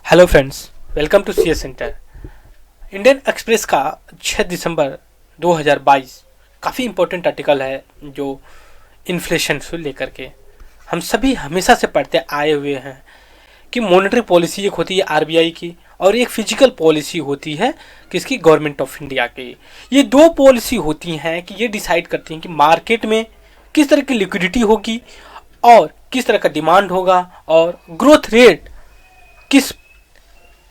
Hello friends, welcome to CS centre. Indian Express का 6 दिसंबर 2022 काफ़ी important article है जो इन्फ्लेशन से लेकर के हम सभी हमेशा से पढ़ते आए हुए हैं कि मॉनेटरी पॉलिसी एक होती है आरबीआई की और एक फिजिकल पॉलिसी होती है किसकी, गवर्नमेंट ऑफ इंडिया की। ये दो पॉलिसी होती हैं कि ये डिसाइड करती हैं कि मार्केट में किस तरह की लिक्विडिटी होगी और किस तरह का डिमांड होगा और ग्रोथ रेट किस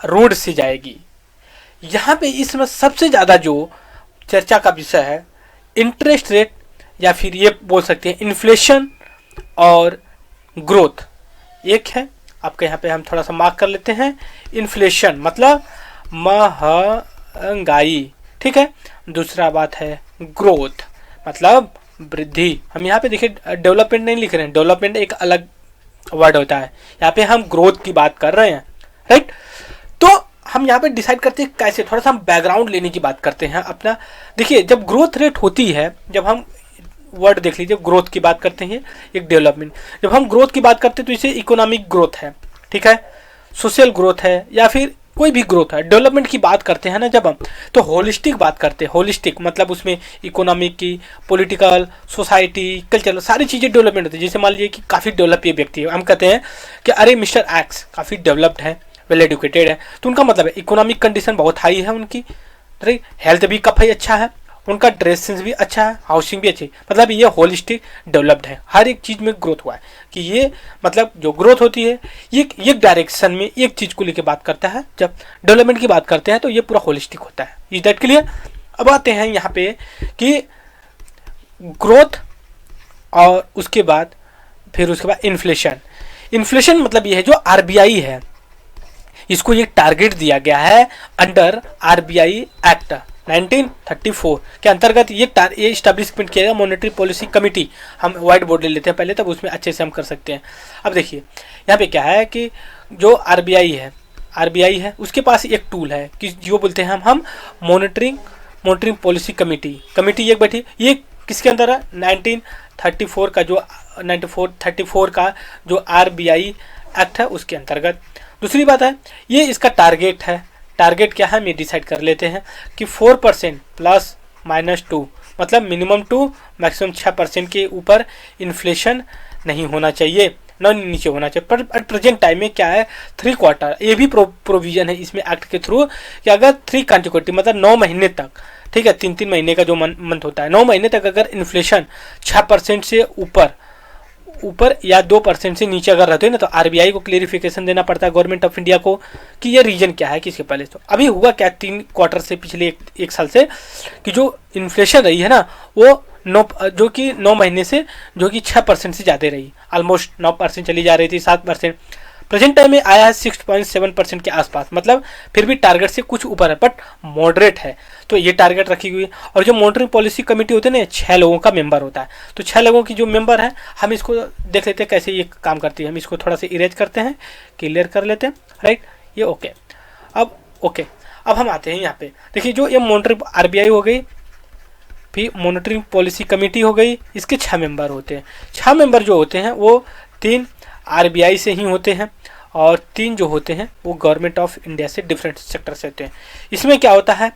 रोड से जाएगी। यहाँ पे इसमें सबसे ज़्यादा जो चर्चा का विषय है इंटरेस्ट रेट या फिर ये बोल सकते हैं इन्फ्लेशन और ग्रोथ। एक है आपके यहाँ पे हम थोड़ा सा मार्क कर लेते हैं, इन्फ्लेशन मतलब महंगाई, ठीक है। दूसरा बात है ग्रोथ मतलब वृद्धि। हम यहाँ पे देखिए डेवलपमेंट नहीं लिख रहे हैं, डेवलपमेंट एक अलग वर्ड होता है, यहाँ पे हम ग्रोथ की बात कर रहे हैं, राइट। तो हम यहाँ पे डिसाइड करते हैं कैसे, थोड़ा सा हम बैकग्राउंड लेने की बात करते हैं अपना। देखिए जब ग्रोथ रेट होती है, जब हम वर्ड देख लीजिए, ग्रोथ की बात करते हैं, एक डेवलपमेंट। जब हम ग्रोथ की बात करते हैं तो इसे इकोनॉमिक ग्रोथ है, ठीक है, सोशल ग्रोथ है या फिर कोई भी ग्रोथ है। डेवलपमेंट की बात करते हैं ना जब हम, तो होलिस्टिक बात करते हैं। होलिस्टिक मतलब उसमें इकोनॉमिक की, पॉलिटिकल, सोसाइटी, कल्चरल सारी चीज़ें डेवलपमेंट होती है। जैसे मान लीजिए कि काफ़ी डेवलप ये व्यक्ति है, हम कहते हैं कि अरे मिस्टर एक्स काफ़ी डेवलप्ड है, वेल एजुकेटेड है, तो उनका मतलब है इकोनॉमिक कंडीशन बहुत हाई है उनकी, राइट। हेल्थ भी काफ़ी अच्छा है, उनका ड्रेस सेंस भी अच्छा है, हाउसिंग भी अच्छी, मतलब ये होलिस्टिक डेवलप्ड है, हर एक चीज़ में ग्रोथ हुआ है। कि ये मतलब जो ग्रोथ होती है ये एक डायरेक्शन में एक चीज़ को लेकर बात करता है। जब डेवलपमेंट की बात करते हैं तो ये पूरा होलिस्टिक होता है। Is that clear? अब आते हैं यहाँ पे कि ग्रोथ और उसके बाद इन्फ्लेशन। इन्फ्लेशन मतलब ये है जो आरबीआई है, इसको ये टारगेट दिया गया है अंडर आरबीआई एक्ट 1934 के अंतर्गत ये इस्टेब्लिशमेंट किया गया मॉनेटरी पॉलिसी कमेटी। हम व्हाइट बोर्ड ले लेते हैं पहले, तब उसमें अच्छे से हम कर सकते हैं। अब देखिए यहाँ पे क्या है कि जो आरबीआई है उसके पास एक टूल है कि जो बोलते हैं हम मॉनेटरिंग पॉलिसी कमेटी एक बैठी। ये किसके अंदर है? 1934 का जो 1934 का जो आरबीआई एक्ट है उसके अंतर्गत। दूसरी बात है ये इसका टारगेट है। टारगेट क्या है हम ये डिसाइड कर लेते हैं कि 4% ±2 मतलब मिनिमम 2 मैक्सिमम 6% के ऊपर इन्फ्लेशन नहीं होना चाहिए, न नीचे होना चाहिए। पर एट प्रेजेंट टाइम में क्या है, 3 क्वार्टर, ये भी प्रोविजन है इसमें एक्ट के थ्रू कि अगर 3 कंटिक्यूटिव मतलब 9 महीने तक, ठीक है, 3 महीने का जो मंथ होता है, 9 महीने तक अगर इन्फ्लेशन 6% से ऊपर या 2% से नीचे अगर रहते हैं ना, तो आरबीआई को क्लेरिफिकेशन देना पड़ता है गवर्नमेंट ऑफ इंडिया को कि ये रीजन क्या है, किसके पहले। तो अभी हुआ क्या 3 क्वार्टर से पिछले एक साल से कि जो इन्फ्लेशन रही है ना वो 9 महीने से जो कि 6% से ज़्यादा रही, ऑलमोस्ट 9% चली जा रही थी, 7%। प्रेजेंट टाइम में आया है 6.7% के आसपास, मतलब फिर भी टारगेट से कुछ ऊपर है बट मॉडरेट है। तो ये टारगेट रखी हुई है। और जो मॉनिटरिंग पॉलिसी कमेटी होती है ना, 6 लोगों का मेंबर होता है। तो 6 लोगों की जो मेंबर है, हम इसको देख लेते हैं कैसे ये काम करती है। हम इसको थोड़ा सा इरेज करते हैं, क्लियर कर लेते हैं, राइट। ये ओके। अब हम आते हैं यहाँ पे, देखिए जो ये मॉनिटरिंग आरबीआई हो गई, फिर मॉनिटरिंग पॉलिसी कमेटी हो गई, इसके 6 मेंबर होते हैं। 6 मेंबर जो होते हैं वो 3 आरबीआई से ही होते हैं और 3 जो होते हैं वो गवर्नमेंट ऑफ इंडिया से, डिफरेंट सेक्टर से होते हैं। इसमें क्या होता है,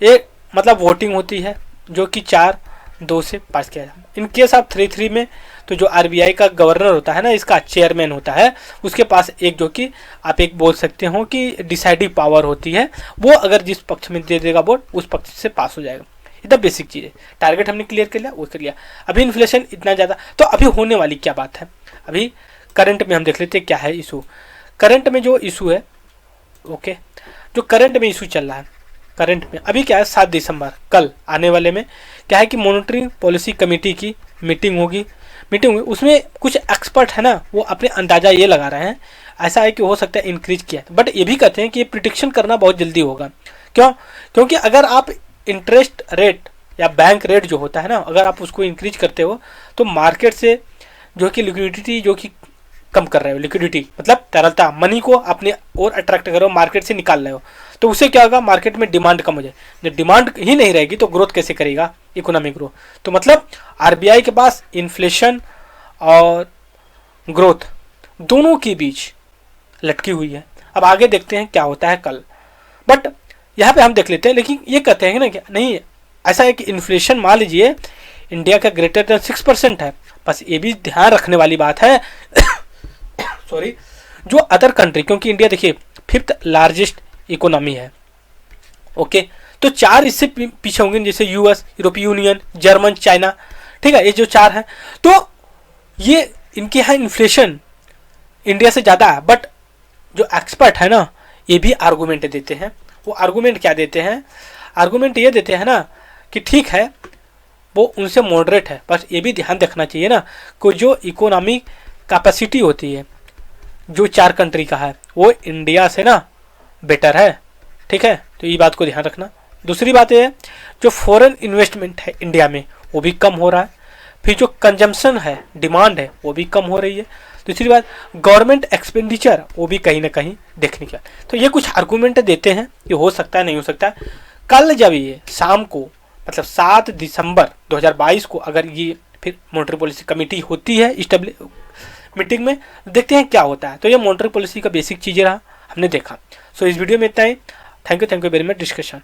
एक मतलब वोटिंग होती है जो कि 4-2 से पास किया जाता है। इन केस ऑफ 3-3 में तो जो आरबीआई का गवर्नर होता है ना, इसका चेयरमैन होता है, उसके पास एक जो कि आप एक बोल सकते हो कि डिसाइडिंग पावर होती है। वो अगर जिस पक्ष में दे देगा वोट, उस पक्ष से पास हो जाएगा। इतना बेसिक चीज़ है। टारगेट हमने क्लियर कर लिया, वो कर लिया। अभी इन्फ्लेशन इतना ज़्यादा, तो अभी होने वाली क्या बात है, अभी करंट में हम देख लेते हैं क्या है इशू। करंट में जो इशू है, ओके, जो करंट में इशू चल रहा है, करंट में अभी क्या है, 7 दिसंबर कल आने वाले में क्या है कि मॉनिटरिंग पॉलिसी कमेटी की मीटिंग होगी। उसमें कुछ एक्सपर्ट है ना, वो अपने अंदाजा ये लगा रहे हैं, ऐसा है कि हो सकता है इंक्रीज किया, बट ये भी कहते हैं कि ये प्रिडिक्शन करना बहुत जल्दी होगा। क्यों? क्योंकि अगर आप इंटरेस्ट रेट या बैंक रेट जो होता है ना, अगर आप उसको इंक्रीज करते हो तो मार्केट से जो कि लिक्विडिटी जो कि कम कर रहे हो, लिक्विडिटी मतलब तरलता, मनी को अपने और अट्रैक्ट कर रहे हो, मार्केट से निकाल रहे हो, तो उससे क्या होगा, मार्केट में डिमांड कम हो जाए। जब डिमांड ही नहीं रहेगी तो ग्रोथ कैसे करेगा, इकोनॉमिक ग्रोथ। तो मतलब आरबीआई के पास इन्फ्लेशन और ग्रोथ दोनों के बीच लटकी हुई है। अब आगे देखते हैं क्या होता है कल। बट यहाँ पे हम देख लेते हैं, लेकिन ये कहते हैं ना कि नहीं, ऐसा है कि इन्फ्लेशन मान लीजिए इंडिया का ग्रेटर देन 6% है। बस ये भी ध्यान रखने वाली बात है सॉरी, जो अदर कंट्री, क्योंकि इंडिया देखिए 5th लार्जेस्ट इकोनॉमी है, ओके, तो 4 इससे पीछे होंगे, जैसे यूएस, यूरोपीय यूनियन, जर्मन, चाइना, ठीक है, ये जो 4 हैं, तो ये इनके यहाँ इन्फ्लेशन इंडिया से ज़्यादा है। बट जो एक्सपर्ट है ना, ये भी आर्गूमेंट देते हैं। वो आर्गूमेंट क्या देते हैं? आर्गूमेंट ये देते हैं ना कि ठीक है वो उनसे मॉडरेट है, बस ये भी ध्यान रखना चाहिए ना कि जो इकोनॉमिक कैपेसिटी होती है जो 4 कंट्री का है वो इंडिया से ना बेटर है, ठीक है, तो ये बात को ध्यान रखना। दूसरी बात ये है जो फॉरेन इन्वेस्टमेंट है इंडिया में वो भी कम हो रहा है, फिर जो कंजम्पशन है, डिमांड है, वो भी कम हो रही है। दूसरी बात गवर्नमेंट एक्सपेंडिचर वो भी कहीं ना कहीं देखने का। तो ये कुछ आर्गूमेंट देते हैं, ये हो सकता है नहीं हो सकता। कल जब ये शाम को मतलब 7 दिसंबर 2022 को अगर ये फिर मॉनेटरी पॉलिसी कमेटी होती है मीटिंग में, देखते हैं क्या होता है। तो ये मॉनेटरी पॉलिसी का बेसिक चीज़ें रहा, हमने देखा। सो इस वीडियो में इतना ही। Thank you very much discussion.